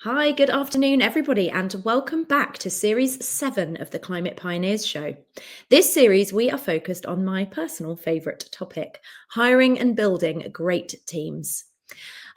Hi, good afternoon, everybody, and welcome back to Series 7 of the Climate Pioneers Show. This series, we are focused on my personal favourite topic, hiring and building great teams.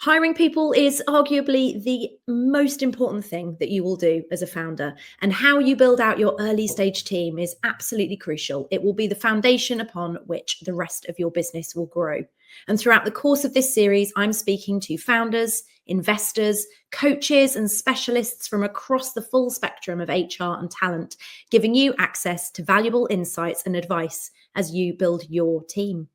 Hiring people is arguably the most important thing that you will do as a founder, and how you build out your early stage team is absolutely crucial. It will be the foundation upon which the rest of your business will grow. And throughout the course of this series, I'm speaking to founders, investors, coaches, and specialists from across the full spectrum of HR and talent, giving you access to valuable insights and advice as you build your team.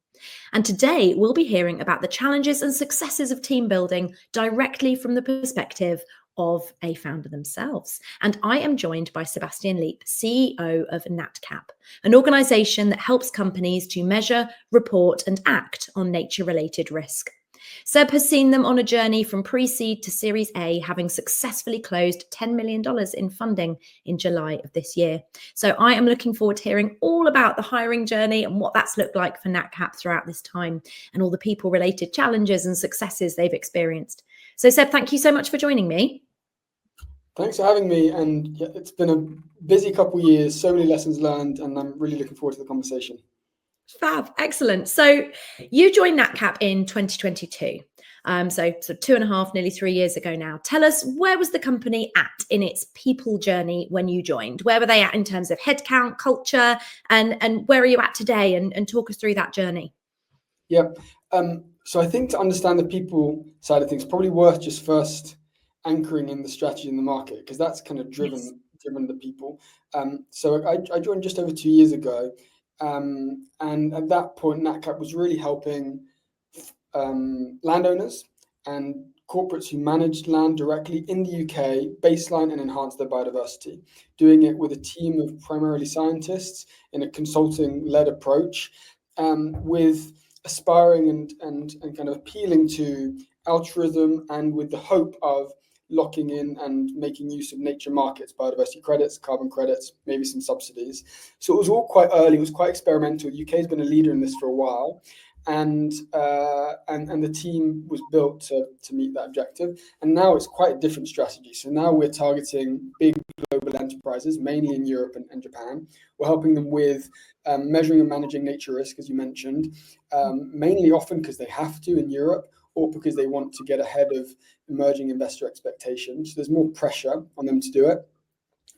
And today we'll be hearing about the challenges and successes of team building directly from the perspective of a founder themselves. And I am joined by Sebastian Leape, CEO of Natcap, an organisation that helps companies to measure, report, and act on nature-related risk. Seb has seen them on a journey from pre-seed to Series A, having successfully closed $10 million in funding in July of this year. So I am looking forward to hearing all about the hiring journey and what that's looked like for Natcap throughout this time and all the people-related challenges and successes they've experienced. So Seb, thank you so much for joining me. Thanks for having me. And yeah, it's been a busy couple of years, so many lessons learned, and I'm really looking forward to the conversation. Fab, excellent. So you joined Natcap in 2022. So 2.5, nearly 3 years ago now. Tell us, where was the company at in its people journey when you joined? Where were they at in terms of headcount, culture, and where are you at today? And talk us through that journey. Yep. So I think to understand the people side of things, probably worth just first anchoring in the strategy in the market, because that's kind of driven the people. So I joined just over 2 years ago. And at that point, Natcap was really helping landowners and corporates who managed land directly in the UK baseline and enhance their biodiversity, doing it with a team of primarily scientists in a consulting-led approach, with aspiring and kind of appealing to altruism and with the hope of locking in and making use of nature markets, biodiversity credits, carbon credits, maybe some subsidies. So it was all quite early, it was quite experimental. The UK has been a leader in this for a while. And the team was built to meet that objective. And now it's quite a different strategy. So now we're targeting big global enterprises, mainly in Europe and Japan. We're helping them with measuring and managing nature risk, as you mentioned, mainly often because they have to in Europe, or because they want to get ahead of emerging investor expectations. So there's more pressure on them to do it.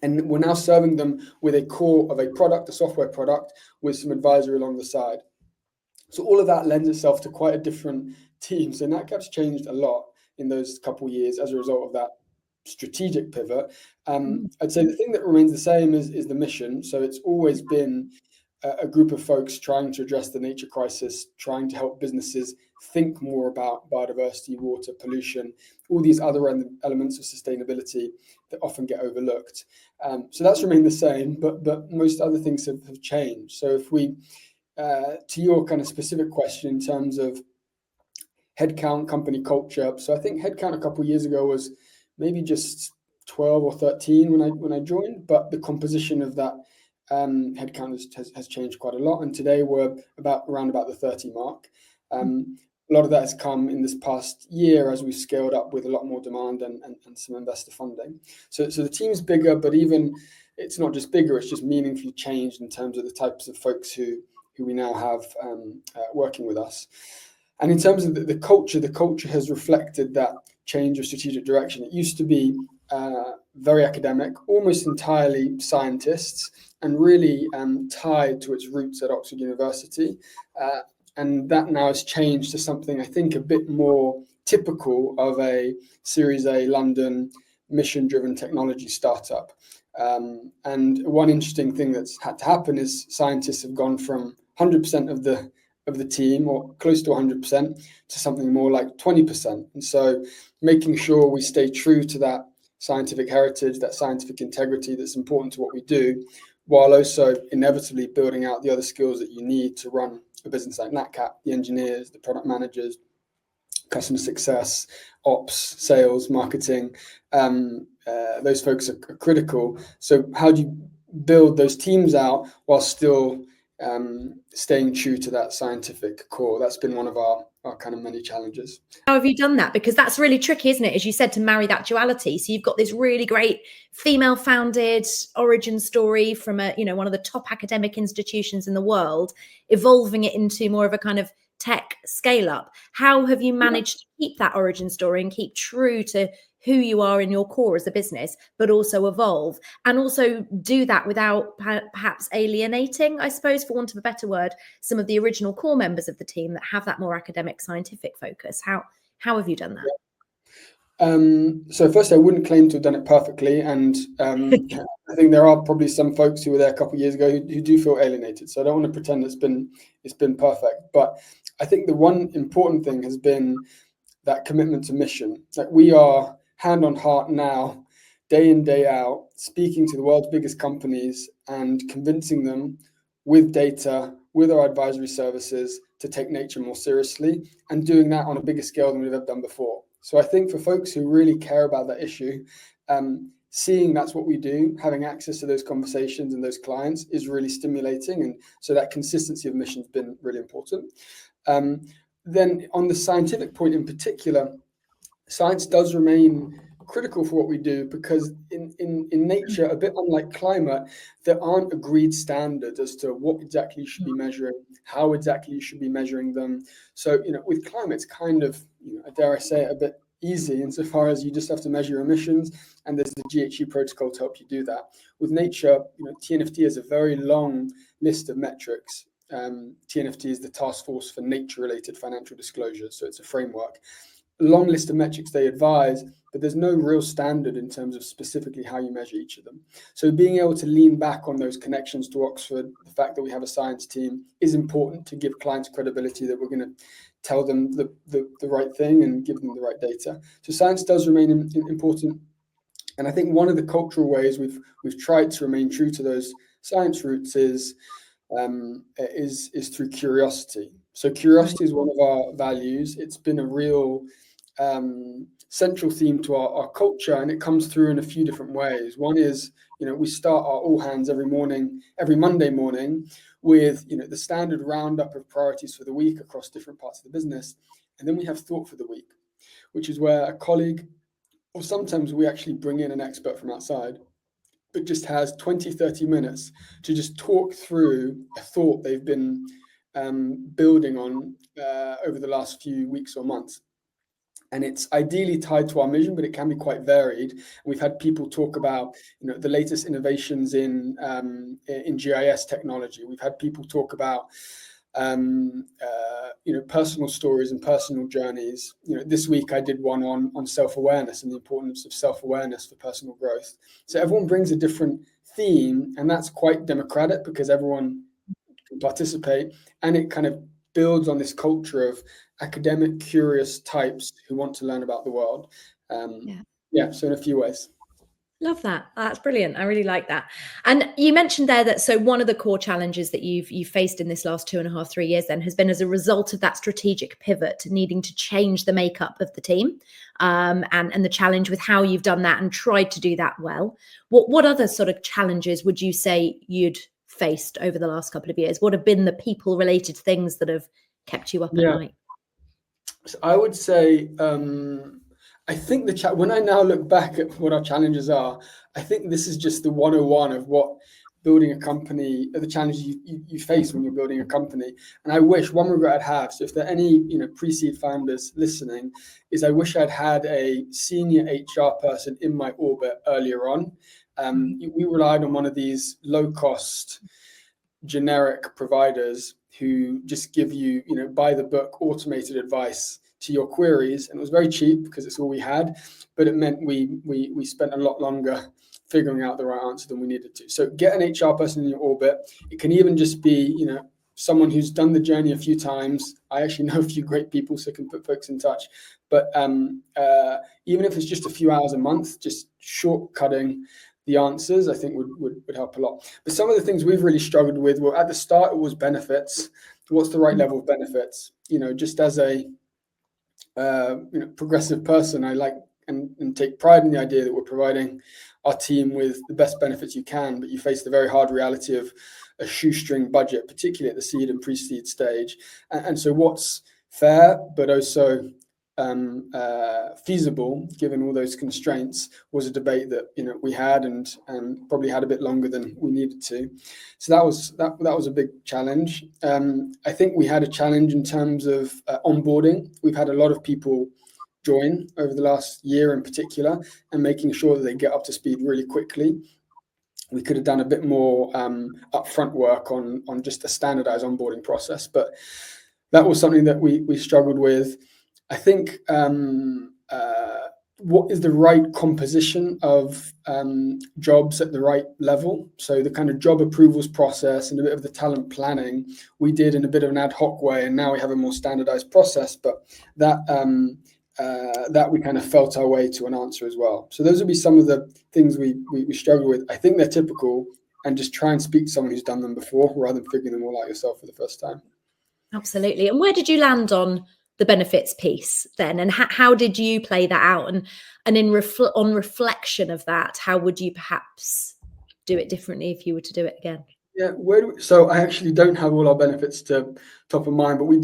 And we're now serving them with a core of a product, a software product, with some advisory along the side. So all of that lends itself to quite a different team. So Natcap's changed a lot in those couple of years as a result of that strategic pivot. I'd say the thing that remains the same is the mission. So it's always been a group of folks trying to address the nature crisis, trying to help businesses think more about biodiversity, water, pollution, all these other elements of sustainability that often get overlooked. So that's remained the same, but most other things have changed. So if we, to your kind of specific question in terms of headcount, company culture, so I think headcount a couple of years ago was maybe just 12 or 13 when I joined, but the composition of that headcount has changed quite a lot, and today we're around about the 30 mark. A lot of that has come in this past year as we've scaled up with a lot more demand and some investor funding. So the team is bigger, but even it's not just bigger, it's just meaningfully changed in terms of the types of folks who we now have working with us. And in terms of the culture has reflected that change of strategic direction. It used to be very academic, almost entirely scientists, and really tied to its roots at Oxford University. And that now has changed to something I think a bit more typical of a Series A London mission-driven technology startup. And one interesting thing that's had to happen is scientists have gone from 100% of the team, or close to 100%, to something more like 20%. And so making sure we stay true to that scientific heritage, that scientific integrity that's important to what we do, while also inevitably building out the other skills that you need to run a business like Natcap, the engineers, the product managers, customer success, ops, sales, marketing. Those folks are critical. So how do you build those teams out while still staying true to that scientific core? That's been one of our kind of many challenges. How have you done that? Because that's really tricky, isn't it? As you said, to marry that duality. So you've got this really great female-founded origin story from one of the top academic institutions in the world, evolving it into more of a kind of tech scale-up. How have you managed to keep that origin story and keep true to who you are in your core as a business, but also evolve and also do that without perhaps alienating, I suppose, for want of a better word, some of the original core members of the team that have that more academic scientific focus? How have you done that? So first, I wouldn't claim to have done it perfectly, and I think there are probably some folks who were there a couple of years ago who do feel alienated. So I don't want to pretend it's been perfect, but I think the one important thing has been that commitment to mission. That we are hand on heart now, day in, day out, speaking to the world's biggest companies and convincing them with data, with our advisory services, to take nature more seriously, and doing that on a bigger scale than we've ever done before. So I think for folks who really care about that issue, seeing that's what we do, having access to those conversations and those clients is really stimulating. And so that consistency of mission has been really important. Then on the scientific point in particular, science does remain critical for what we do, because in nature, a bit unlike climate, there aren't agreed standards as to what exactly you should be measuring, how exactly you should be measuring them. So, with climate, it's kind of, dare I say it, a bit easy insofar as you just have to measure your emissions, and there's the GHG protocol to help you do that. With nature, TNFD has a very long list of metrics. TNFD is the Task Force for Nature-Related Financial Disclosures, so it's a framework. Long list of metrics they advise, but there's no real standard in terms of specifically how you measure each of them. So being able to lean back on those connections to Oxford, the fact that we have a science team, is important to give clients credibility that we're going to tell them the right thing and give them the right data. So science does remain important. And I think one of the cultural ways we've tried to remain true to those science roots is through curiosity. So curiosity is one of our values. It's been a real central theme to our culture, and it comes through in a few different ways. One is, we start our all hands every Monday morning with, the standard roundup of priorities for the week across different parts of the business. And then we have thought for the week, which is where a colleague, or sometimes we actually bring in an expert from outside, but just has 20, 30 minutes to just talk through a thought they've been building on over the last few weeks or months. And it's ideally tied to our mission, but it can be quite varied. We've had people talk about, the latest innovations in GIS technology. We've had people talk about, personal stories and personal journeys. This week I did one on self-awareness and the importance of self-awareness for personal growth. So everyone brings a different theme, and that's quite democratic because everyone can participate, and it kind of builds on this culture of academic, curious types who want to learn about the world. So in a few ways. Love that. That's brilliant. I really like that. And you mentioned there that so one of the core challenges that you've faced in this last 2.5, 3 years then has been as a result of that strategic pivot, needing to change the makeup of the team, and the challenge with how you've done that and tried to do that well. What other sort of challenges would you say you'd faced over the last couple of years? What have been the people related things that have kept you up at night? So I would say, I think when I now look back at what our challenges are, I think this is just the 101 of what building a company, the challenges you face when you're building a company. And I wish, one regret I'd have, so if there are any pre-seed founders listening, is I wish I'd had a senior HR person in my orbit earlier on. We relied on one of these low-cost generic providers who just give you, by the book automated advice to your queries, and it was very cheap because it's all we had, but it meant we spent a lot longer figuring out the right answer than we needed to. So get an HR person in your orbit. It can even just be, someone who's done the journey a few times. I actually know a few great people, so I can put folks in touch. But even if it's just a few hours a month, just shortcutting the answers, I think would help a lot. But some of the things we've really struggled with were, at the start, it was benefits. What's the right level of benefits? Just as a progressive person, I like and take pride in the idea that we're providing our team with the best benefits you can, but you face the very hard reality of a shoestring budget, particularly at the seed and pre-seed stage. And so what's fair, but also feasible given all those constraints, was a debate that we had and probably had a bit longer than we needed to. So that was a big challenge. I think we had a challenge in terms of onboarding. We've had a lot of people join over the last year in particular, and making sure that they get up to speed really quickly. We could have done a bit more upfront work on just a standardized onboarding process, but that was something that we struggled with. I think what is the right composition of jobs at the right level? So the kind of job approvals process and a bit of the talent planning we did in a bit of an ad hoc way, and now we have a more standardized process, but that we kind of felt our way to an answer as well. So those would be some of the things we struggle with. I think they're typical, and just try and speak to someone who's done them before rather than figuring them all out yourself for the first time. Absolutely. And where did you land on the benefits piece then? And how did you play that out? And on reflection of that, how would you perhaps do it differently if you were to do it again? Yeah, so I actually don't have all our benefits to top of mind, but we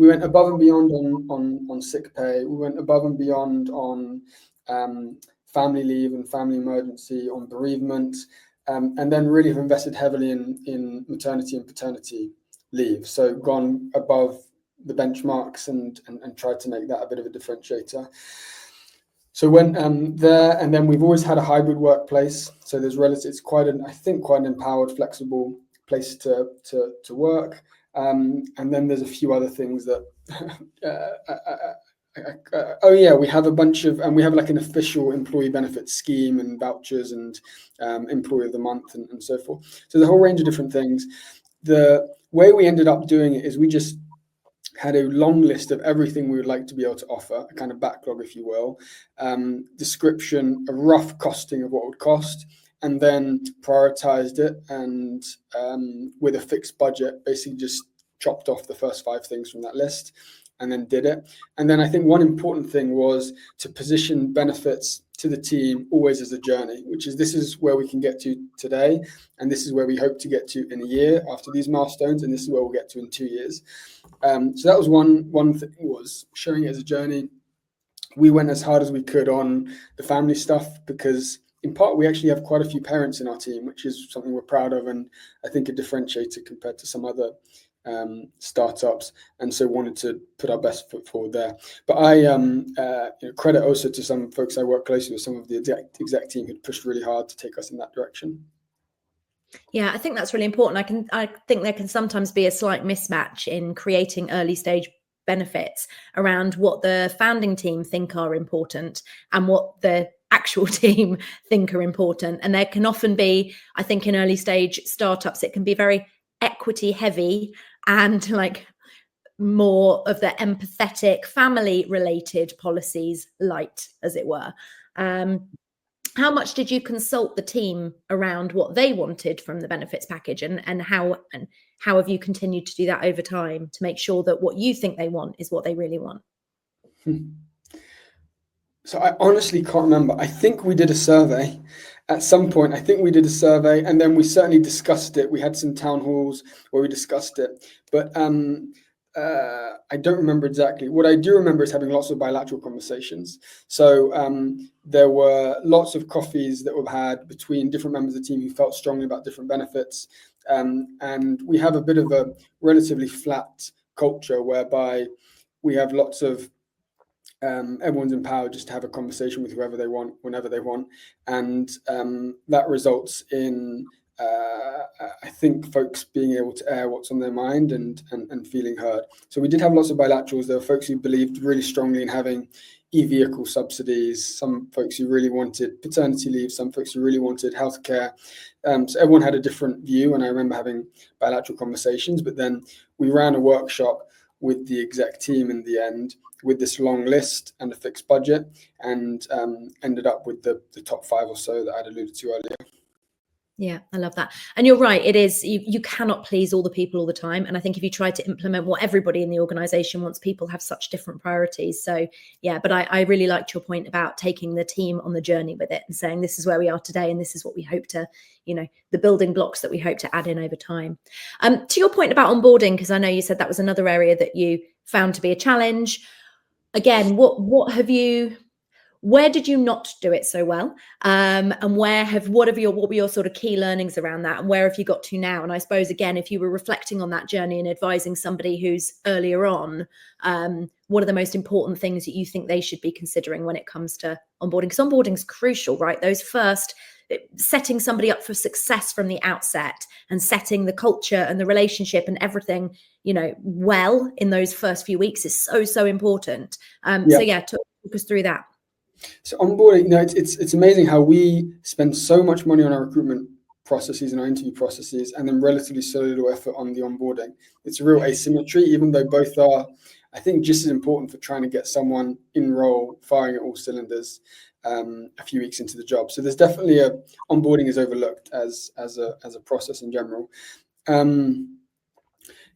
went above and beyond on sick pay. We went above and beyond on family leave and family emergency, on bereavement, and then really have invested heavily in maternity and paternity leave. So gone above the benchmarks and tried to make that a bit of a differentiator. So went there, and then we've always had a hybrid workplace. So it's quite an empowered, flexible place to work. And then there's a few other things that. We have a bunch of, and we have like an official employee benefits scheme and vouchers and employee of the month and so forth. So the whole range of different things. The way we ended up doing it is we just had a long list of everything we would like to be able to offer, a kind of backlog, if you will, description, a rough costing of what it would cost, and then prioritized it, and with a fixed budget, basically just chopped off the first 5 things from that list and then did it. And then I think one important thing was to position benefits to the team always as a journey, this is where we can get to today, and this is where we hope to get to in a year after these milestones, and this is where we'll get to in 2 years. So that was one thing, was showing it as a journey. We went as hard as we could on the family stuff, because in part we actually have quite a few parents in our team, which is something we're proud of, and I think a differentiator compared to some other startups, and so wanted to put our best foot forward there. But I credit also to some folks I work closely with, some of the exec team who pushed really hard to take us in that direction. Yeah, I think that's really important. I think there can sometimes be a slight mismatch in creating early stage benefits around what the founding team think are important and what the actual team think are important. And there can often be, I think in early stage startups, it can be very equity heavy and like more of the empathetic family related policies light, as it were. How much did you consult the team around what they wanted from the benefits package, and how have you continued to do that over time to make sure that what you think they want is what they really want? So I honestly can't remember. I think we did a survey at some point. And then we certainly discussed it. We had some town halls where we discussed it, but I don't remember exactly. What I do remember is having lots of bilateral conversations. So there were lots of coffees that were had between different members of the team who felt strongly about different benefits. And we have a bit of a relatively flat culture whereby we have lots of everyone's empowered just to have a conversation with whoever they want, whenever they want. And that results in I think folks being able to air what's on their mind and feeling heard. So we did have lots of bilaterals. There were folks who believed really strongly in having e-vehicle subsidies, some folks who really wanted paternity leave, some folks who really wanted healthcare. So everyone had a different view, and I remember having bilateral conversations, but then we ran a workshop with the exec team in the end with this long list and a fixed budget, and ended up with the top 5 or so that I'd alluded to earlier. Yeah, I love that. And you're right. It is, you cannot please all the people all the time. And I think if you try to implement what everybody in the organization wants, people have such different priorities. So yeah, but I really liked your point about taking the team on the journey with it and saying, this is where we are today, and this is what we hope to, the building blocks that we hope to add in over time. To your point about onboarding, because I know you said that was another area that you found to be a challenge? Again, where did you not do it so well? And what were your sort of key learnings around that? And where have you got to now? And I suppose, again, if you were reflecting on that journey and advising somebody who's earlier on, what are the most important things that you think they should be considering when it comes to onboarding? Because onboarding is crucial, right? Those first, setting somebody up for success from the outset and setting the culture and the relationship and everything, well in those first few weeks is so important. So yeah, talk us through that. So onboarding, it's amazing how we spend so much money on our recruitment processes and our interview processes, and then relatively so little effort on the onboarding. It's a real asymmetry, even though both are, I think, just as important for trying to get someone in role, firing at all cylinders a few weeks into the job. So there's definitely onboarding is overlooked as a process in general.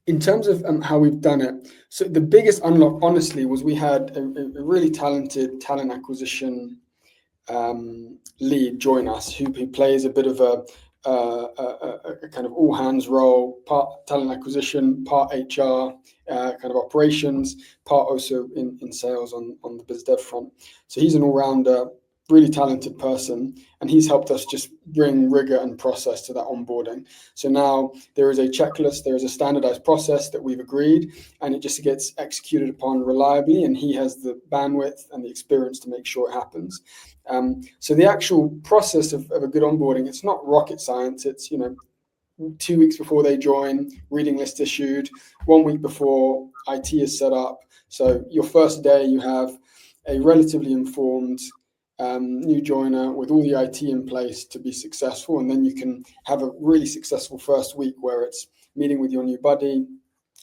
In terms of how we've done it, so the biggest unlock, honestly, was we had a really talented talent acquisition lead join us, who plays a bit of a kind of all hands role, part talent acquisition, part HR, kind of operations, part also in sales on the biz dev front. So he's an all rounder, really talented person, and he's helped us just bring rigor and process to that onboarding. So now there is a checklist, there is a standardized process that we've agreed, and it just gets executed upon reliably, and he has the bandwidth and the experience to make sure it happens. So the actual process of a good onboarding, it's not rocket science. It's 2 weeks before they join, reading list issued, 1 week before IT is set up. So your first day, you have a relatively informed new joiner with all the IT in place to be successful, and then you can have a really successful first week where it's meeting with your new buddy,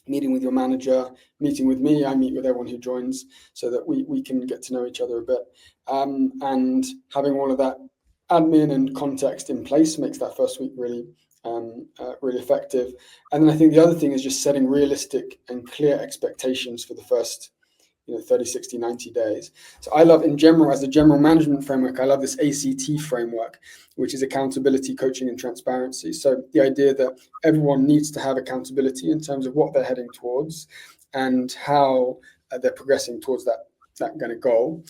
meeting with your manager, meeting with me. I meet with everyone who joins so that we can get to know each other a bit, and having all of that admin and context in place makes that first week really effective. And then I think the other thing is just setting realistic and clear expectations for the first 30, 60, 90 days. So I love, in general, as a general management framework, I love this ACT framework, which is accountability, coaching, and transparency. So the idea that everyone needs to have accountability in terms of what they're heading towards and how they're progressing towards that kind of goal.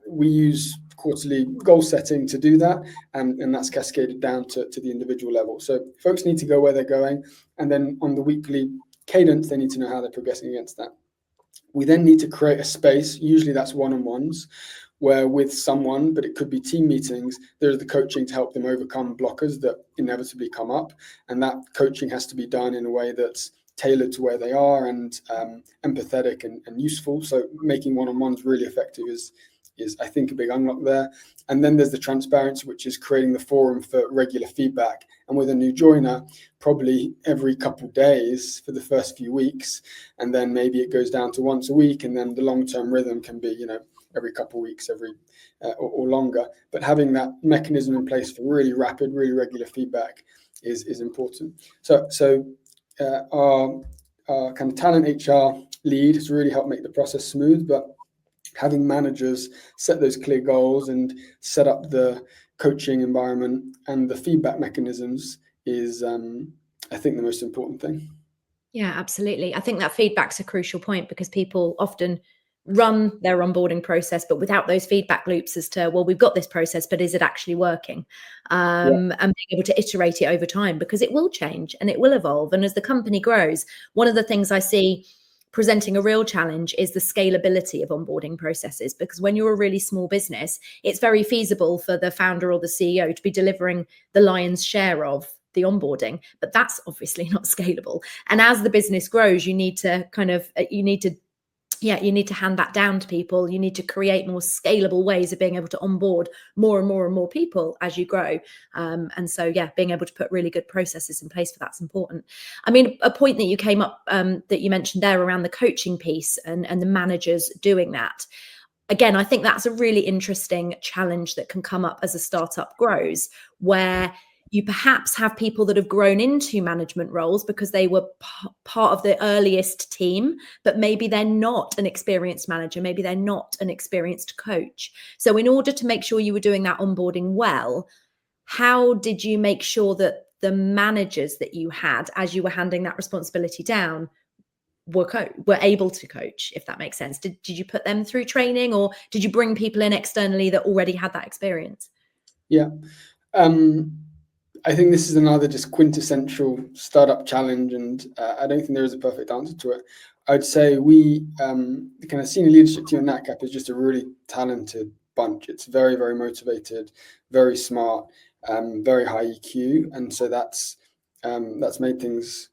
We use quarterly goal setting to do that, and that's cascaded down to the individual level. So folks need to go where they're going, and then on the weekly cadence, they need to know how they're progressing against that. We then need to create a space, usually that's one-on-ones, where with someone, but it could be team meetings, there's the coaching to help them overcome blockers that inevitably come up. And that coaching has to be done in a way that's tailored to where they are and empathetic and useful. So making one-on-ones really effective is I think a big unlock there. And then there's the transparency, which is creating the forum for regular feedback. And with a new joiner, probably every couple of days for the first few weeks, and then maybe it goes down to once a week, and then the long-term rhythm can be, every couple of weeks, or longer. But having that mechanism in place for really rapid, really regular feedback is important. So our kind of talent HR lead has really helped make the process smooth, but having managers set those clear goals and set up the coaching environment and the feedback mechanisms is, I think, the most important thing. Yeah, absolutely. I think that feedback's a crucial point, because people often run their onboarding process, but without those feedback loops as to, well, we've got this process, but is it actually working? And being able to iterate it over time, because it will change and it will evolve. And as the company grows, one of the things I see presenting a real challenge is the scalability of onboarding processes, because when you're a really small business, it's very feasible for the founder or the CEO to be delivering the lion's share of the onboarding, but that's obviously not scalable. And as the business grows, you need to hand that down to people. You need to create more scalable ways of being able to onboard more and more and more people as you grow. And so, being able to put really good processes in place for that's important. I mean, a point that you came up, that you mentioned there around the coaching piece and the managers doing that. Again, I think that's a really interesting challenge that can come up as a startup grows, where you perhaps have people that have grown into management roles because they were part of the earliest team, but maybe they're not an experienced manager, maybe they're not an experienced coach. So in order to make sure you were doing that onboarding well, how did you make sure that the managers that you had, as you were handing that responsibility down, were able to coach, if that makes sense? Did you put them through training, or did you bring people in externally that already had that experience? Yeah. I think this is another just quintessential startup challenge, and I don't think there is a perfect answer to it. I'd say we, the kind of senior leadership team at Natcap is just a really talented bunch. It's very, very motivated, very smart, very high EQ, and so that's made things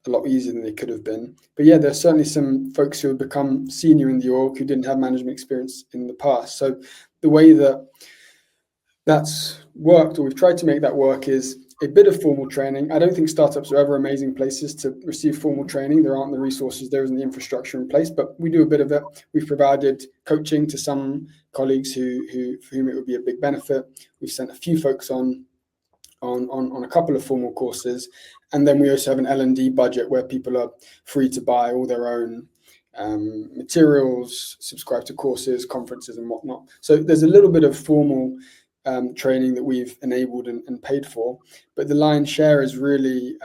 a lot easier than they could have been. But yeah, there's certainly some folks who have become senior in the org who didn't have management experience in the past. So the way that that's worked, or we've tried to make that work, is a bit of formal training. I don't think startups are ever amazing places to receive formal training. There aren't the resources, there isn't the infrastructure in place, but we do a bit of it. We've provided coaching to some colleagues for whom it would be a big benefit. We've sent a few folks on a couple of formal courses, and then we also have an L&D budget where people are free to buy all their own materials, subscribe to courses, conferences, and whatnot. So there's a little bit of formal training that we've enabled and paid for, but the lion's share is really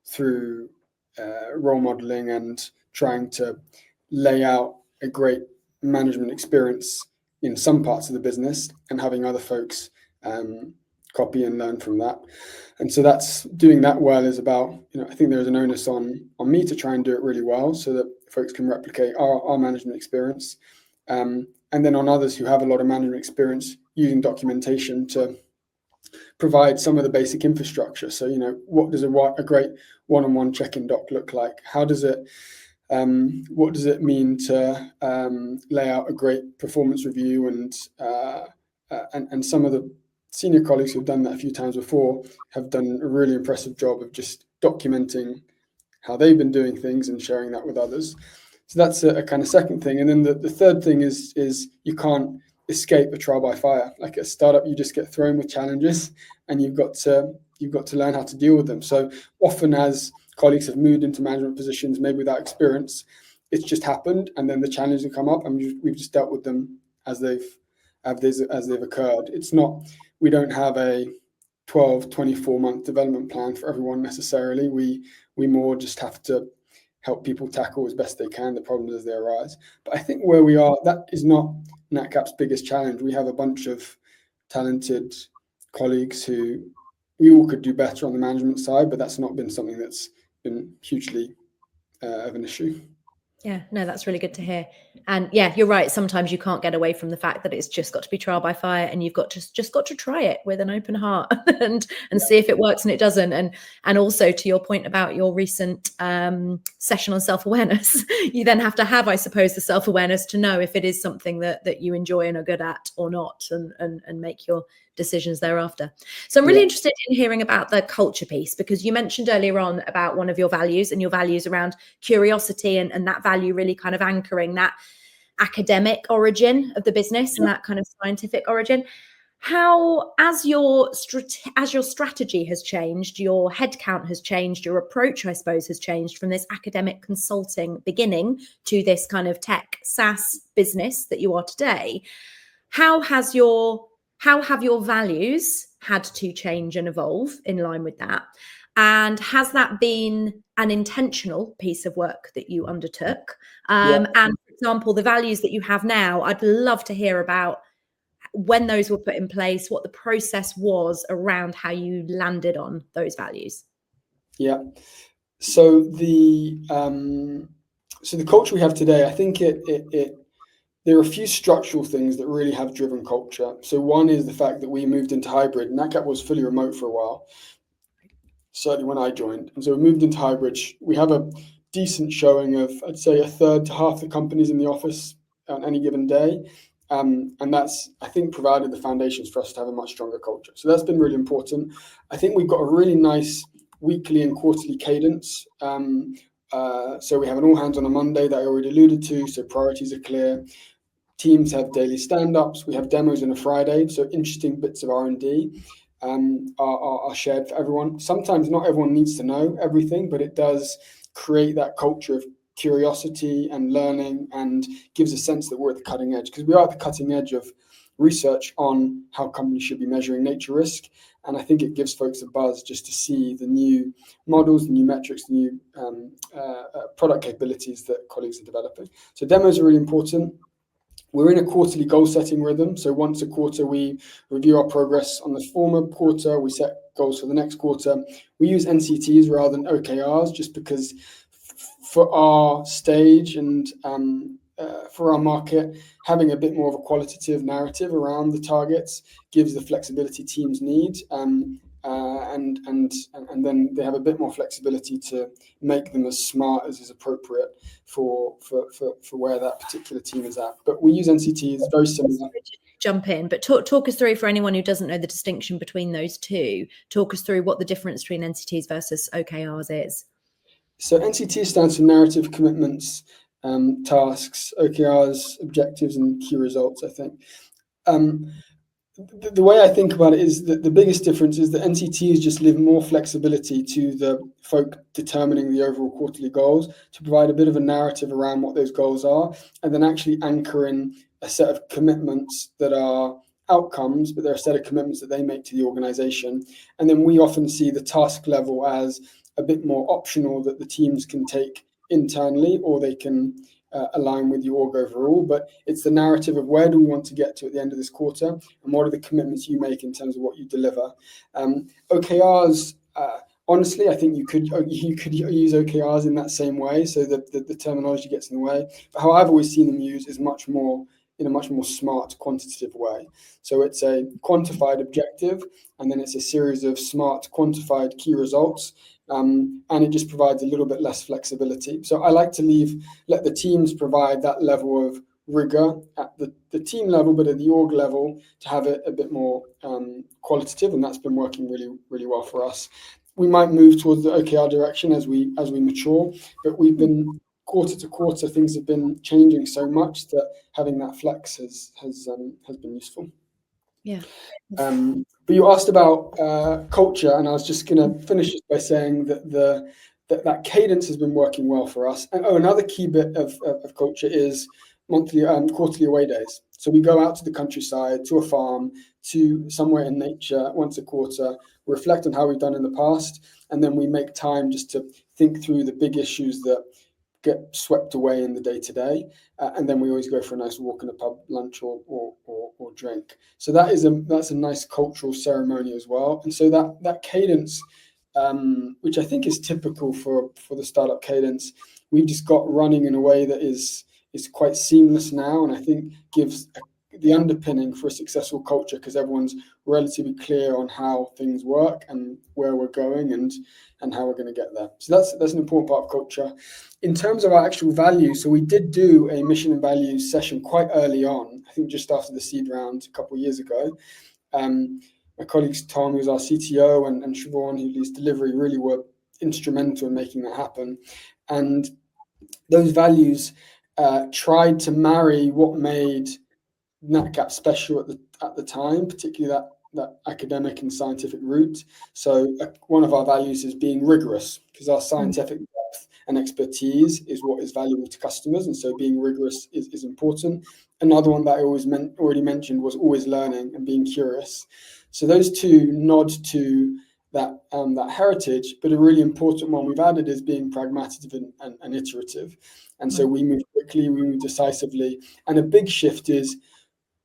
through role modeling and trying to lay out a great management experience in some parts of the business, and having other folks copy and learn from that. And so that's doing that well is about, I think there's an onus on me to try and do it really well so that folks can replicate our management experience. And then on others who have a lot of management experience, using documentation to provide some of the basic infrastructure. So, what does a great one-on-one check-in doc look like? How does it, what does it mean to lay out a great performance review? And some of the senior colleagues who've done that a few times before have done a really impressive job of just documenting how they've been doing things and sharing that with others. So that's a kind of second thing. And then the third thing is you can't escape a trial by fire. Like a startup, you just get thrown with challenges, and you've got to learn how to deal with them. So often, as colleagues have moved into management positions, maybe without experience, it's just happened, and then the challenges have come up, and we've just dealt with them as they've occurred. It's not, we don't have a 12, 24-month development plan for everyone necessarily. We more just have to help people tackle as best they can the problems as they arise. But I think where we are, that is not Natcap's biggest challenge. We have a bunch of talented colleagues who we all could do better on the management side, but that's not been something that's been hugely of an issue. Yeah, no, that's really good to hear. And yeah, you're right. Sometimes you can't get away from the fact that it's just got to be trial by fire, and you've got to just got to try it with an open heart and see if it works and it doesn't. And also, to your point about your recent session on self-awareness, you then have to have, I suppose, the self-awareness to know if it is something that you enjoy and are good at or not, and make your decisions thereafter. So I'm really interested in hearing about the culture piece, because you mentioned earlier on about one of your values, and your values around curiosity, and that value really kind of anchoring that academic origin of the business and that kind of scientific origin. How, as your strategy has changed, your headcount has changed, your approach, I suppose, has changed from this academic consulting beginning to this kind of tech SaaS business that you are today, how have your values had to change and evolve in line with that? And has that been an intentional piece of work that you undertook? And for example, the values that you have now, I'd love to hear about when those were put in place, what the process was around how you landed on those values. Yeah. So the culture we have today, I think there are a few structural things that really have driven culture. So one is the fact that we moved into hybrid. Natcap was fully remote for a while, certainly when I joined. And so we moved into hybrid. We have a decent showing of, I'd say, a third to half the companies in the office on any given day. And that's, I think, provided the foundations for us to have a much stronger culture. So that's been really important. I think we've got a really nice weekly and quarterly cadence. So we have an all hands on a Monday that I already alluded to. So priorities are clear. Teams have daily stand-ups. We have demos on a Friday. So interesting bits of R&D are shared for everyone. Sometimes not everyone needs to know everything, but it does create that culture of curiosity and learning, and gives a sense that we're at the cutting edge, because we are at the cutting edge of research on how companies should be measuring nature risk. And I think it gives folks a buzz just to see the new models, the new metrics, the new product capabilities that colleagues are developing. So demos are really important. We're in a quarterly goal setting rhythm. So once a quarter, we review our progress on the former quarter. We set goals for the next quarter. We use NCTs rather than OKRs just because for our stage and for our market, having a bit more of a qualitative narrative around the targets gives the flexibility teams need. And then they have a bit more flexibility to make them as smart as is appropriate for where that particular team is at. But we use NCTs, very similar. Jump in, but talk us through, for anyone who doesn't know the distinction between those two, talk us through what the difference between NCTs versus OKRs is. So NCT stands for narrative, commitments, tasks, OKRs, objectives, and key results, I think. The way I think about it is that the biggest difference is that NCTs just leave more flexibility to the folk determining the overall quarterly goals to provide a bit of a narrative around what those goals are, and then actually anchor in a set of commitments that are outcomes, but they're a set of commitments that they make to the organization. And then we often see the task level as a bit more optional that the teams can take internally, or they can align with your org overall. But it's the narrative of where do we want to get to at the end of this quarter, and what are the commitments you make in terms of what you deliver. OKRs, honestly, I think you could use OKRs in that same way, so that the terminology gets in the way. But how I've always seen them used is much more smart, quantitative way. So it's a quantified objective, and then it's a series of smart, quantified key results. And it just provides a little bit less flexibility. So I like to let the teams provide that level of rigor at the team level, but at the org level to have it a bit more qualitative, and that's been working really, really well for us. We might move towards the OKR direction as we mature, but we've been quarter to quarter, things have been changing so much that having that flex has been useful. Yeah. But you asked about culture, and I was just going to finish this by saying that that cadence has been working well for us. And another key bit of culture is quarterly away days. So we go out to the countryside, to a farm, to somewhere in nature once a quarter, reflect on how we've done in the past, and then we make time just to think through the big issues that get swept away in the day-to-day, and then we always go for a nice walk in a pub, lunch or drink. So that's a nice cultural ceremony as well. And so that cadence, which I think is typical for the startup cadence, we've just got running in a way that is quite seamless now, and I think gives the underpinning for a successful culture, because everyone's relatively clear on how things work and where we're going and how we're going to get there. So that's an important part of culture. In terms of our actual values, so we did do a mission and values session quite early on, I think just after the seed round a couple of years ago. My colleagues Tom, who's our CTO, and Siobhan, who leads delivery, really were instrumental in making that happen. And those values tried to marry what made Natcap special at the time, particularly that academic and scientific route. So one of our values is being rigorous, because our scientific depth and expertise is what is valuable to customers, and so being rigorous is important. Another one that I already mentioned was always learning and being curious. So those two nod to that heritage, but a really important one we've added is being pragmatic and iterative. And so we move quickly, we move decisively, and a big shift is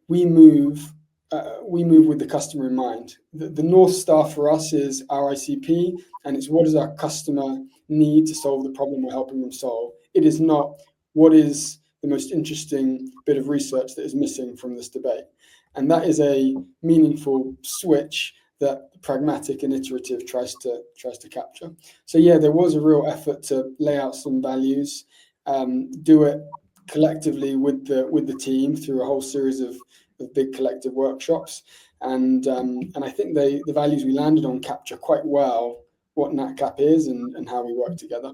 we move with the customer in mind. The North Star for us is our ICP, and it's what does our customer need to solve the problem we're helping them solve. It is not what is the most interesting bit of research that is missing from this debate. And that is a meaningful switch that pragmatic and iterative tries to capture. So yeah, there was a real effort to lay out some values, do it collectively with the team through a whole series of big collective workshops, and I think the values we landed on capture quite well what Natcap is and how we work together.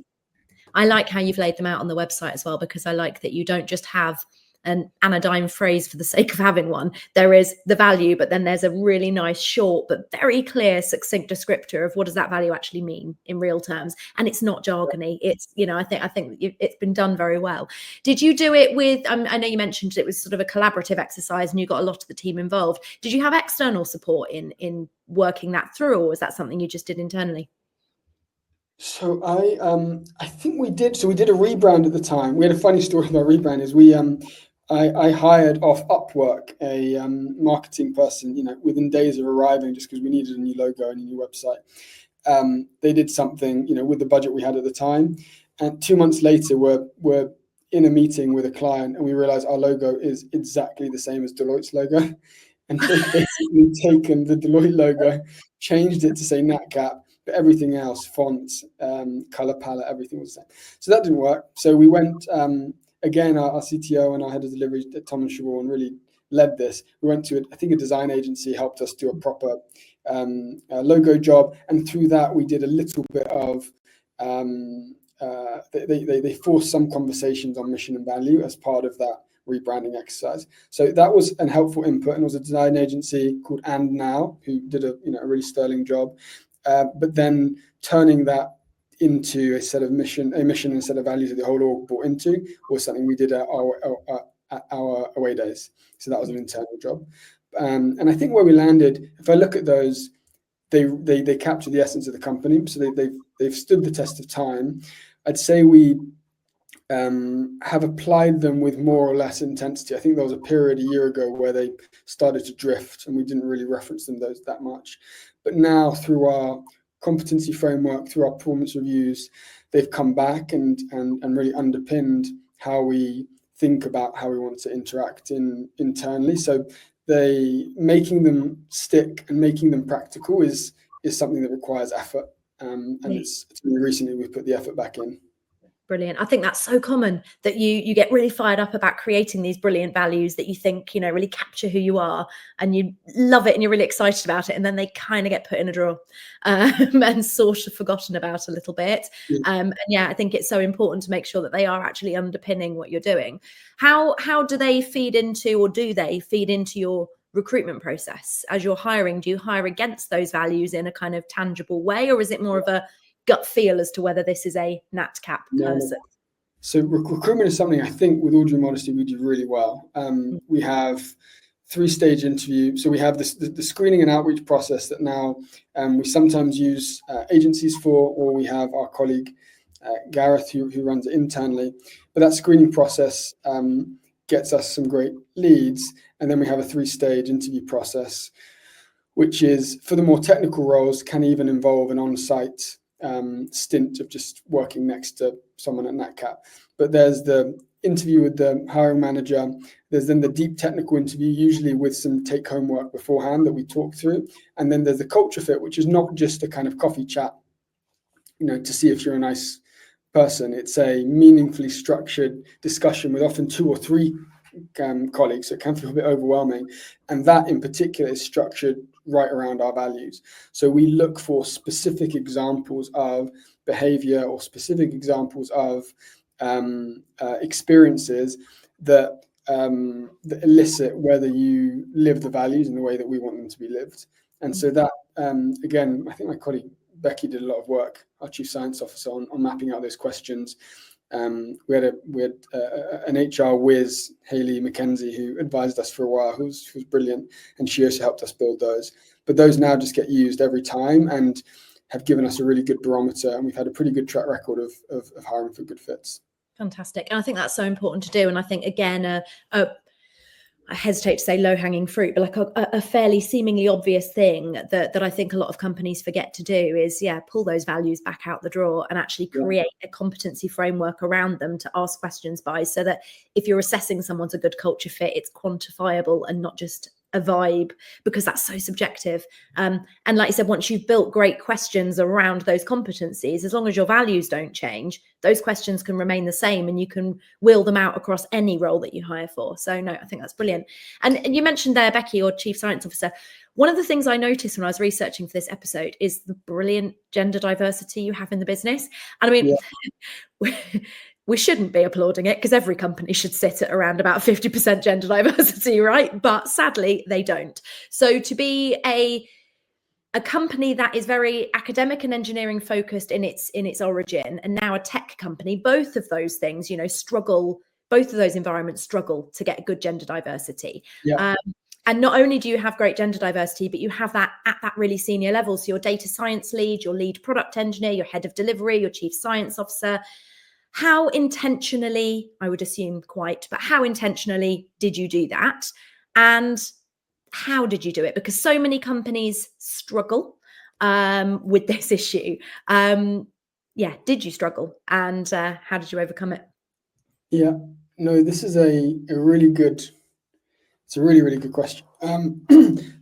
I like how you've laid them out on the website as well, because I like that you don't just have an anodyne phrase for the sake of having one. There is the value, but then there's a really nice, short, but very clear, succinct descriptor of what does that value actually mean in real terms. And it's not jargony. It's, I think it's been done very well. Did you do it with, I know you mentioned it was sort of a collaborative exercise and you got a lot of the team involved. Did you have external support in working that through, or was that something you just did internally? So I think we did. So we did a rebrand at the time. We had a funny story about rebrand. Is I hired off Upwork a marketing person, within days of arriving, just because we needed a new logo and a new website. They did something, with the budget we had at the time, and 2 months later, we're in a meeting with a client, and we realize our logo is exactly the same as Deloitte's logo, and they've basically taken the Deloitte logo, changed it to say Natcap. But everything else, fonts, color palette, everything was the same. So that didn't work. So we went, again, our CTO and our head of delivery, Tom and Siobhan, really led this. We went to, a design agency helped us do a proper logo job. And through that, we did a little bit of, they forced some conversations on mission and value as part of that rebranding exercise. So that was an helpful input. And it was a design agency called And Now, who did a really sterling job. But then turning that into a mission and a set of values that the whole org bought into was something we did at our away days. So that was an internal job. And I think where we landed, if I look at those, they capture the essence of the company. So they've stood the test of time. I'd say we have applied them with more or less intensity. I think there was a period a year ago where they started to drift and we didn't really reference them that much. But now through our competency framework, through our performance reviews, they've come back and really underpinned how we think about how we want to interact internally. So making them stick and making them practical is something that requires effort. And it's really recently we've put the effort back in. Brilliant. I think that's so common that you get really fired up about creating these brilliant values that you think, really capture who you are, and you love it and you're really excited about it. And then they kind of get put in a drawer and sort of forgotten about a little bit. And I think it's so important to make sure that they are actually underpinning what you're doing. How do they feed into, or do they feed into your recruitment process as you're hiring? Do you hire against those values in a kind of tangible way, or is it more of a gut feel as to whether this is a Natcap person? So recruitment is something I think, with all due modesty, we do really well. We have 3-stage interview. So we have the screening and outreach process that now we sometimes use agencies for, or we have our colleague Gareth who runs it internally. But that screening process gets us some great leads, and then we have a 3-stage interview process, which is, for the more technical roles, can even involve an on-site stint of just working next to someone at Natcap. But there's the interview with the hiring manager. There's then the deep technical interview, usually with some take-home work beforehand that we talk through. And then there's the culture fit, which is not just a kind of coffee chat, to see if you're a nice person. It's a meaningfully structured discussion with often 2 or 3 colleagues. So it can feel a bit overwhelming. And that in particular is structured right around our values. So we look for specific examples of behavior or specific examples of experiences that elicit whether you live the values in the way that we want them to be lived. And so that, again, I think my colleague Becky did a lot of work, our chief science officer, on mapping out those questions. We had an HR whiz, Hayley McKinsey, who advised us for a while, who's brilliant, and she also helped us build those. But those now just get used every time and have given us a really good barometer, and we've had a pretty good track record of hiring for good fits. Fantastic. And I think that's so important to do. And I think, again, I hesitate to say low-hanging fruit, but like a fairly seemingly obvious thing that I think a lot of companies forget to do is, pull those values back out the drawer and actually create a competency framework around them to ask questions by, so that if you're assessing someone's a good culture fit, it's quantifiable and not just a vibe, because that's so subjective. And like you said, once you've built great questions around those competencies, as long as your values don't change, those questions can remain the same and you can wheel them out across any role that you hire for. So no, I think that's brilliant. And you mentioned there, Becky, your chief science officer. One of the things I noticed when I was researching for this episode is the brilliant gender diversity you have in the business. And I mean, we shouldn't be applauding it because every company should sit at around about 50% gender diversity, right? But sadly, they don't. So to be a company that is very academic and engineering focused in its origin, and now a tech company, both of those things, struggle. Both of those environments struggle to get good gender diversity. Yeah. And not only do you have great gender diversity, but you have that at that really senior level. So your data science lead, your lead product engineer, your head of delivery, your chief science officer. How intentionally, I would assume quite, but how intentionally did you do that? And how did you do it? Because so many companies struggle with this issue. Did you struggle? And how did you overcome it? Yeah, no, this is a really good, it's a really, really good question.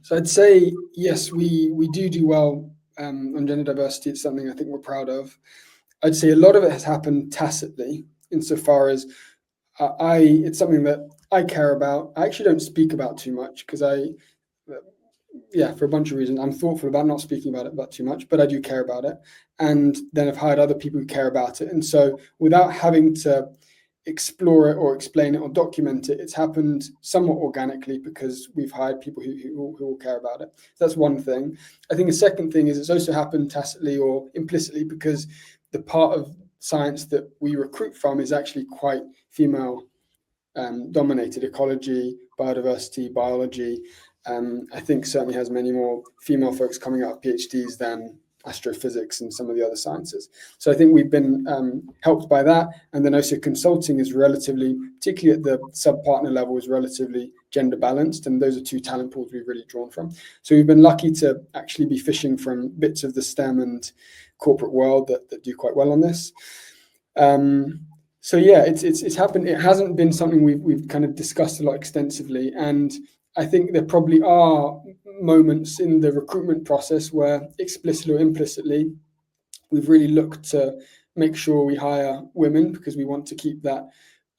So I'd say, yes, we do well on gender diversity. It's something I think we're proud of. I'd say a lot of it has happened tacitly, insofar as it's something that I care about. I actually don't speak about too much because for a bunch of reasons, I'm thoughtful about not speaking about it too much, but I do care about it. And then I've hired other people who care about it. And so without having to explore it or explain it or document it, it's happened somewhat organically because we've hired people who will care about it. So that's one thing. I think the second thing is it's also happened tacitly or implicitly because the part of science that we recruit from is actually quite female dominated. Ecology, biodiversity, biology, I think certainly has many more female folks coming out of PhDs than astrophysics and some of the other sciences. So I think we've been helped by that. And then also consulting is relatively, particularly at the sub-partner level, is relatively gender balanced. And those are two talent pools we've really drawn from. So we've been lucky to actually be fishing from bits of the STEM and corporate world that do quite well on this. So yeah, it's happened. It hasn't been something we've kind of discussed a lot extensively. And I think there probably are moments in the recruitment process where explicitly or implicitly, we've really looked to make sure we hire women because we want to keep that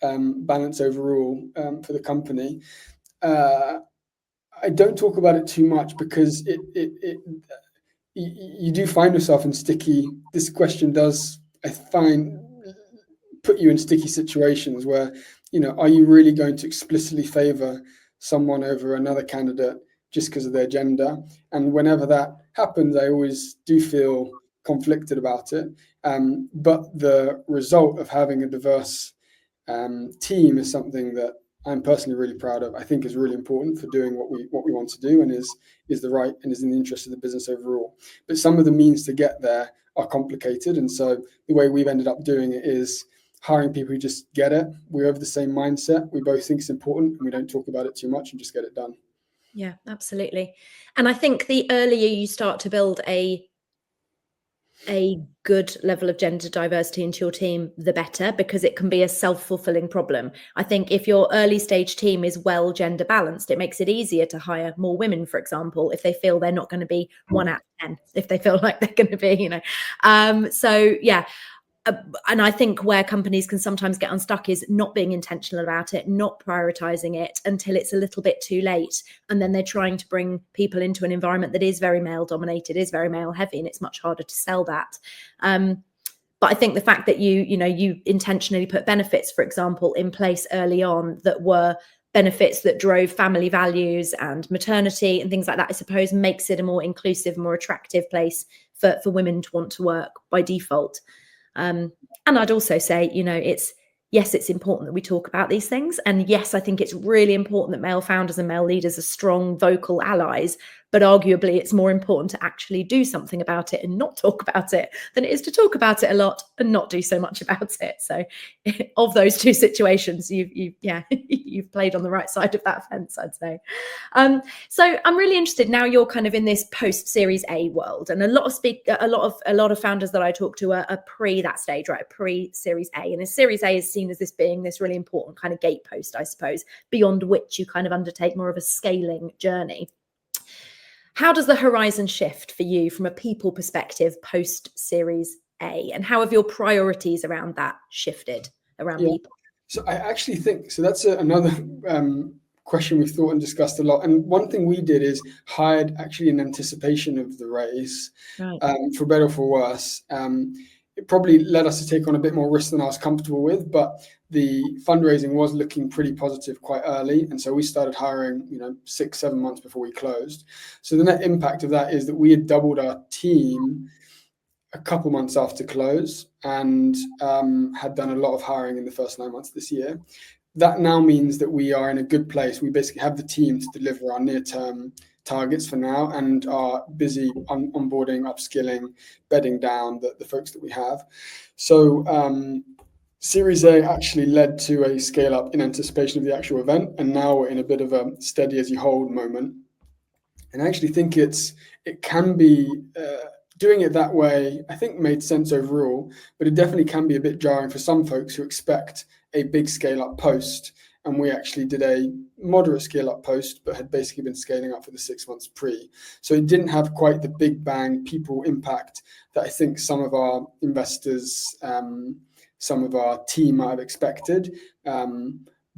balance overall for the company. I don't talk about it too much because you do find yourself in sticky. This question does, I find, put you in sticky situations where, are you really going to explicitly favor someone over another candidate just because of their gender? And whenever that happens, I always do feel conflicted about it. But the result of having a diverse team is something that I'm personally really proud of. I think is really important for doing what we want to do and is the right and is in the interest of the business overall. But some of the means to get there are complicated. And so the way we've ended up doing it is hiring people who just get it. We have the same mindset. We both think it's important and we don't talk about it too much and just get it done. Yeah, absolutely. And I think the earlier you start to build a good level of gender diversity into your team, the better, because it can be a self-fulfilling problem. I think if your early stage team is well gender balanced, it makes it easier to hire more women, for example, if they feel they're not going to be 1 out of 10, if they feel like they're going to be, So yeah. And I think where companies can sometimes get unstuck is not being intentional about it, not prioritizing it until it's a little bit too late. And then they're trying to bring people into an environment that is very male dominated, is very male heavy, and it's much harder to sell that. But I think the fact that you intentionally put benefits, for example, in place early on that were benefits that drove family values and maternity and things like that, I suppose makes it a more inclusive, more attractive place for women to want to work by default. And I'd also say, it's important that we talk about these things. And yes, I think it's really important that male founders and male leaders are strong, vocal allies. But arguably, it's more important to actually do something about it and not talk about it than it is to talk about it a lot and not do so much about it. So of those two situations, you've played on the right side of that fence, I'd say. So I'm really interested now. You're kind of in this post Series A world, and a lot of founders that I talk to are pre that stage, right? Pre Series A, and a Series A is seen as this being this really important kind of gatepost, I suppose, beyond which you kind of undertake more of a scaling journey. How does the horizon shift for you from a people perspective post Series A, and how have your priorities around that shifted around people? So I actually think, so that's another question we've thought and discussed a lot. And one thing we did is hired actually in anticipation of the raise, right. For better or for worse. it probably led us to take on a bit more risk than I was comfortable with, but the fundraising was looking pretty positive quite early. And so we started hiring, 6-7 months before we closed. So the net impact of that is that we had doubled our team a couple months after close and had done a lot of hiring in the first 9 months of this year. That now means that we are in a good place. We basically have the team to deliver our near-term targets for now and are busy onboarding, upskilling, bedding down the folks that we have. So Series A actually led to a scale up in anticipation of the actual event, and now we're in a bit of a steady as you hold moment. And I actually think it can be doing it that way, I think made sense overall, but it definitely can be a bit jarring for some folks who expect a big scale up post. And we actually did a moderate scale up post, but had basically been scaling up for the 6 months pre. So it didn't have quite the big bang people impact that I think some of our investors, some of our team might have expected.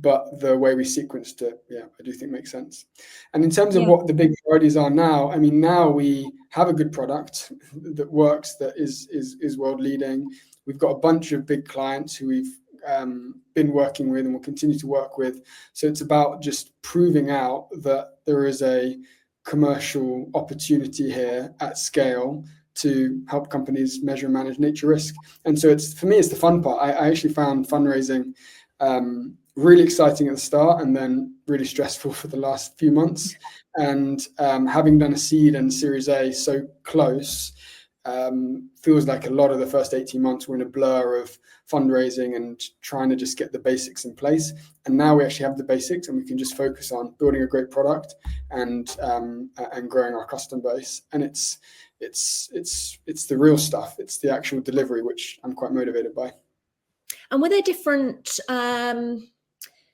But the way we sequenced it, I do think makes sense. And in terms of what the big priorities are now, now we have a good product that works, that is world leading. We've got a bunch of big clients who we've been working with and will continue to work with. So it's about just proving out that there is a commercial opportunity here at scale to help companies measure and manage nature risk. And so for me, it's the fun part. I actually found fundraising really exciting at the start and then really stressful for the last few months. And having done a seed and Series A so close, feels like a lot of the first 18 months were in a blur of fundraising and trying to just get the basics in place. And now we actually have the basics and we can just focus on building a great product and growing our customer base. And it's the real stuff. It's the actual delivery, which I'm quite motivated by. And were there different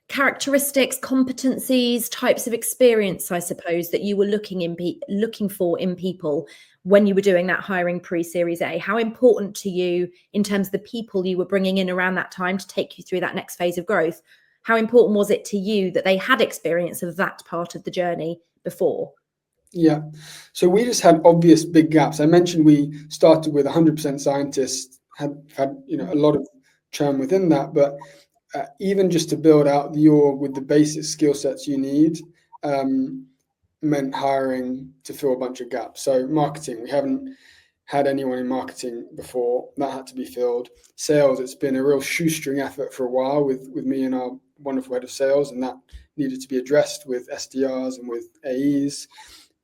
characteristics, competencies, types of experience, I suppose, that you were looking for in people when you were doing that hiring pre-Series A? How important to you in terms of the people you were bringing in around that time to take you through that next phase of growth? How important was it to you that they had experience of that part of the journey before? Yeah, so we just had obvious big gaps. I mentioned we started with 100% scientists, had a lot of churn within that, but even just to build out the org with the basic skill sets you need meant hiring to fill a bunch of gaps. So marketing, we haven't had anyone in marketing before. That had to be filled. Sales, it's been a real shoestring effort for a while with me and our wonderful head of sales, and that needed to be addressed with SDRs and with AEs.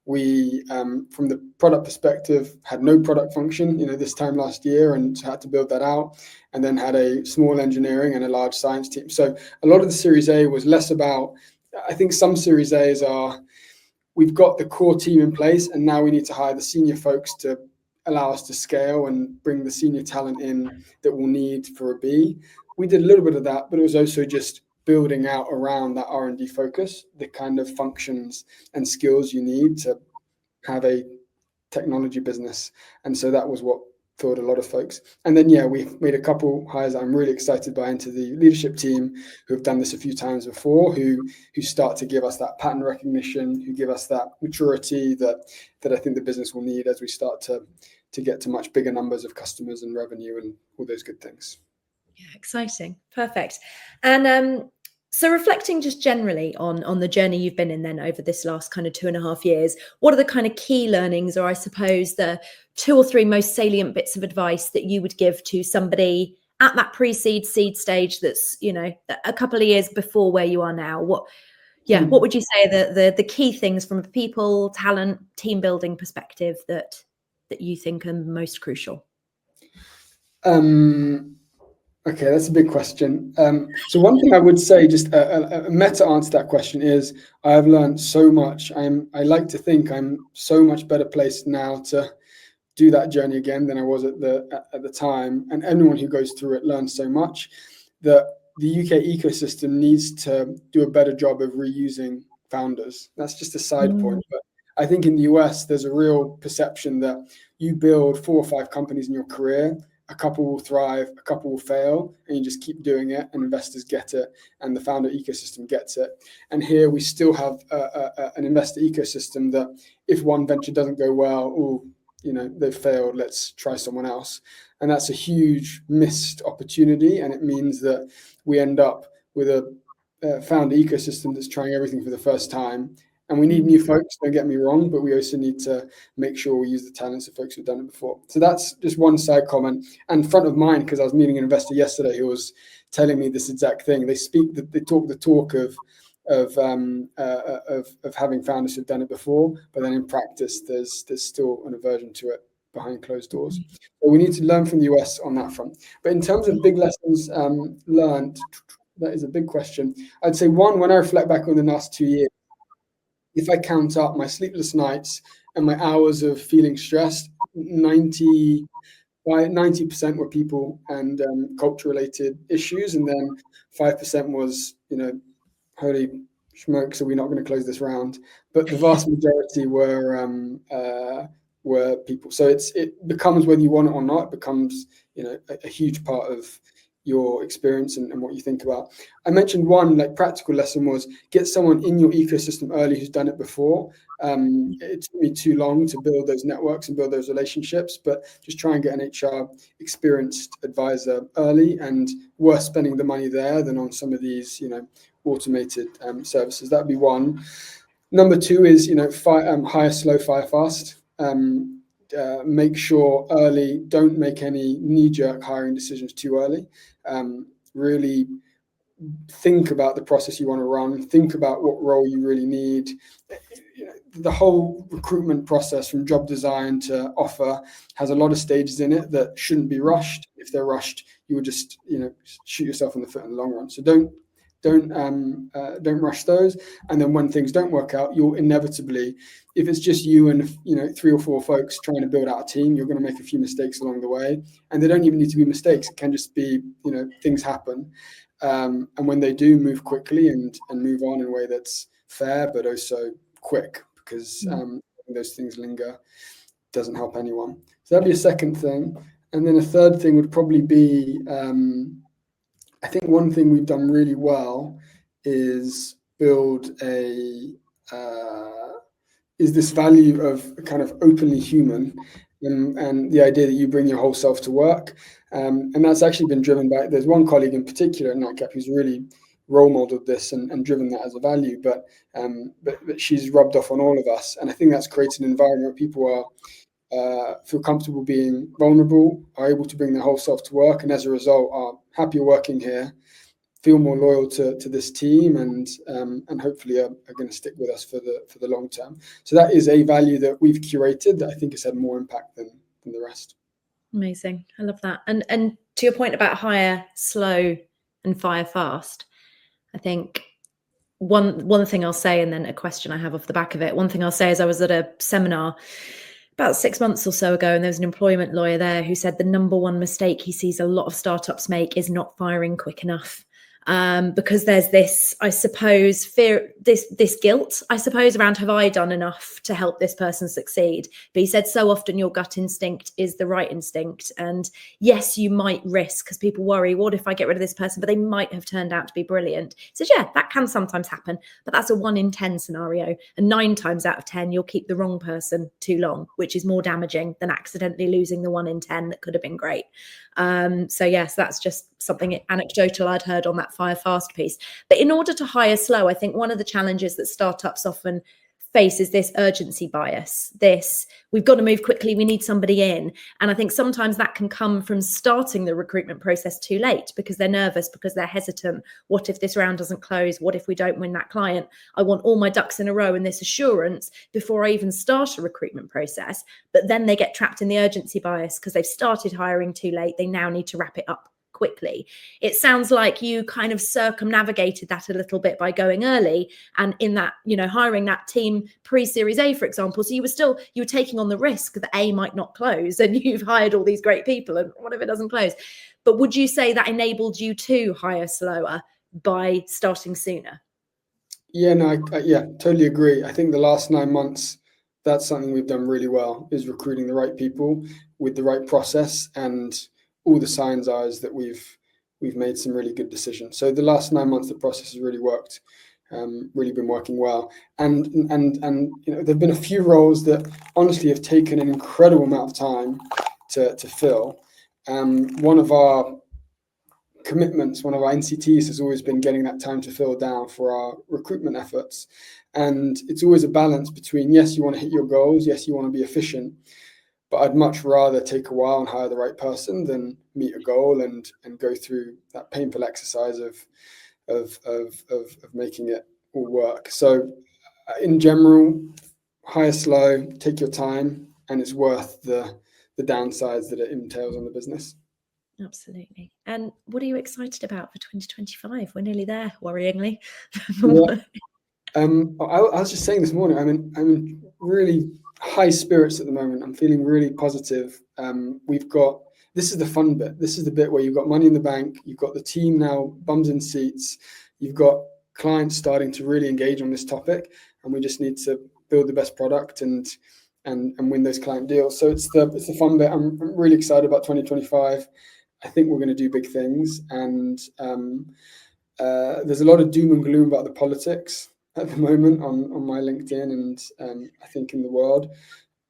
We, from the product perspective, had no product function, this time last year, and had to build that out, and then had a small engineering and a large science team. So a lot of the Series A was less about, I think some Series A's are, we've got the core team in place, and now we need to hire the senior folks to allow us to scale and bring the senior talent in that we'll need for a B. We did a little bit of that, but it was also just building out around that R&D focus, the kind of functions and skills you need to have a technology business. And so that was what filled a lot of folks. And then, we've made a couple hires I'm really excited by into the leadership team who have done this a few times before, who start to give us that pattern recognition, who give us that maturity that I think the business will need as we start to get to much bigger numbers of customers and revenue and all those good things. Yeah, exciting. Perfect. And so reflecting just generally on the journey you've been in then over this last kind of 2.5 years, what are the kind of key learnings, or I suppose the 2 or 3 most salient bits of advice that you would give to somebody at that pre-seed seed stage that's, a couple of years before where you are now? What would you say the key things from a people, talent, team building perspective that you think are most crucial? Okay, that's a big question. So one thing I would say, just a meta answer to that question, is I have learned so much. I like to think I'm so much better placed now to do that journey again than I was at the time. And anyone who goes through it learns so much that the UK ecosystem needs to do a better job of reusing founders. That's just a side point, but I think in the US there's a real perception that you build 4 or 5 companies in your career. A couple will thrive, a couple will fail, and you just keep doing it, and investors get it, and the founder ecosystem gets it. And here we still have an investor ecosystem that if one venture doesn't go well, they've failed, let's try someone else. And that's a huge missed opportunity. And it means that we end up with a founder ecosystem that's trying everything for the first time. And we need new folks, don't get me wrong, but we also need to make sure we use the talents of folks who've done it before. So that's just one side comment. And front of mind, because I was meeting an investor yesterday who was telling me this exact thing. They talk the talk of having founders who've done it before, but then in practice, there's still an aversion to it behind closed doors. So we need to learn from the US on that front. But in terms of big lessons learned, that is a big question. I'd say one, when I reflect back on the last 2 years, if I count up my sleepless nights and my hours of feeling stressed, 90% were people and culture-related issues, and then 5% was, holy smokes, are we not going to close this round? But the vast majority were people. So it becomes, whether you want it or not, it becomes a huge part of your experience and what you think about. I mentioned one practical lesson was get someone in your ecosystem early who's done it before. It took me too long to build those networks and build those relationships, but just try and get an HR experienced advisor early, and worth spending the money there than on some of these automated services. That'd be one. Number two is hire slow, fire fast. Make sure early, don't make any knee-jerk hiring decisions too early. Really think about the process you want to run, think about what role you really need. The whole recruitment process from job design to offer has a lot of stages in it that shouldn't be rushed. If they're rushed, you would just shoot yourself in the foot in the long run. So don't rush those. And then when things don't work out, you'll inevitably, if it's just you and 3 or 4 folks trying to build out a team, you're going to make a few mistakes along the way. And they don't even need to be mistakes. It can just be things happen. And when they do, move quickly and move on in a way that's fair but also quick, because those things linger doesn't help anyone. So that'd be a second thing. And then a third thing would probably be I think one thing we've done really well is build is this value of kind of openly human, and the idea that you bring your whole self to work. And that's actually been driven by, there's one colleague in particular at Natcap who's really role modeled this and driven that as a value, but she's rubbed off on all of us. And I think that's created an environment where people feel comfortable being vulnerable, are able to bring their whole self to work, and as a result are happier working here, feel more loyal to this team, and hopefully are going to stick with us for the long term. So that is a value that we've curated that I think has had more impact than the rest. Amazing. I love that. And to your point about hire slow and fire fast, I think one thing I'll say, and then a question I have off the back of it. One thing I'll say is I was at a seminar about 6 months or so ago, and there was an employment lawyer there who said the number one mistake he sees a lot of startups make is not firing quick enough. Because there's this, I suppose, fear, this guilt, I suppose, around, have I done enough to help this person succeed? But he said so often your gut instinct is the right instinct. And yes, you might risk, because people worry, what if I get rid of this person? But they might have turned out to be brilliant. So yeah, that can sometimes happen, but that's a 1 in 10 scenario. And 9 times out of 10, you'll keep the wrong person too long, which is more damaging than accidentally losing the 1 in 10 that could have been great. So yes, that's just something anecdotal I'd heard on that fire fast piece. But in order to hire slow, I think one of the challenges that startups often face is this urgency bias. We've got to move quickly, we need somebody in. And I think sometimes that can come from starting the recruitment process too late, because they're nervous, because they're hesitant. What if this round doesn't close? What if we don't win that client? I want all my ducks in a row and this assurance before I even start a recruitment process. But then they get trapped in the urgency bias because they've started hiring too late. They now need to wrap it up quickly. It sounds like you kind of circumnavigated that a little bit by going early, and in that, hiring that team pre-Series A, for example. So you were taking on the risk that A might not close, and you've hired all these great people, and what if it doesn't close? But would you say that enabled you to hire slower by starting sooner? Yeah, no, I totally agree. I think the last 9 months, that's something we've done really well, is recruiting the right people with the right process, and all the signs are is that we've made some really good decisions. So the last 9 months, the process has really worked really been working well. And there've been a few roles that honestly have taken an incredible amount of time to fill. One of our commitments, one of our NCTs has always been getting that time to fill down for our recruitment efforts. And it's always a balance between, yes, you want to hit your goals, yes, you want to be efficient, but I'd much rather take a while and hire the right person than meet a goal and go through that painful exercise of making it all work. So in general, hire slow, take your time, and it's worth the downsides that it entails on the business. Absolutely. And what are you excited about for 2025? We're nearly there, worryingly. Yeah. I was just saying this morning, I'm in really high spirits at the moment. I'm feeling really positive. This is the fun bit. This is the bit where you've got money in the bank. You've got the team now, bums in seats. You've got clients starting to really engage on this topic, and we just need to build the best product and win those client deals. So it's the fun bit. I'm really excited about 2025. I think we're going to do big things, and there's a lot of doom and gloom about the politics at the moment on my LinkedIn and I think in the world.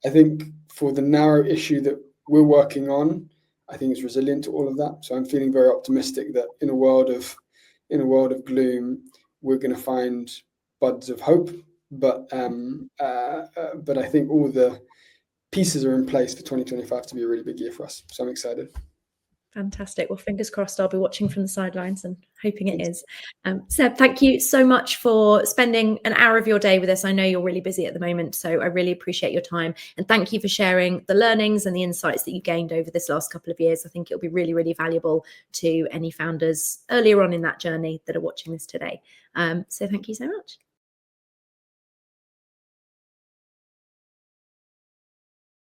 I think for the narrow issue that we're working on, I think it's resilient to all of that. So I'm feeling very optimistic that in a world of gloom, we're going to find buds of hope. But I think all the pieces are in place for 2025 to be a really big year for us. So I'm excited. Fantastic. Well, fingers crossed. I'll be watching from the sidelines and hoping it is. Seb, thank you so much for spending an hour of your day with us. I know you're really busy at the moment, so I really appreciate your time. And thank you for sharing the learnings and the insights that you gained over this last couple of years. I think it'll be really, really valuable to any founders earlier on in that journey that are watching this today. So thank you so much.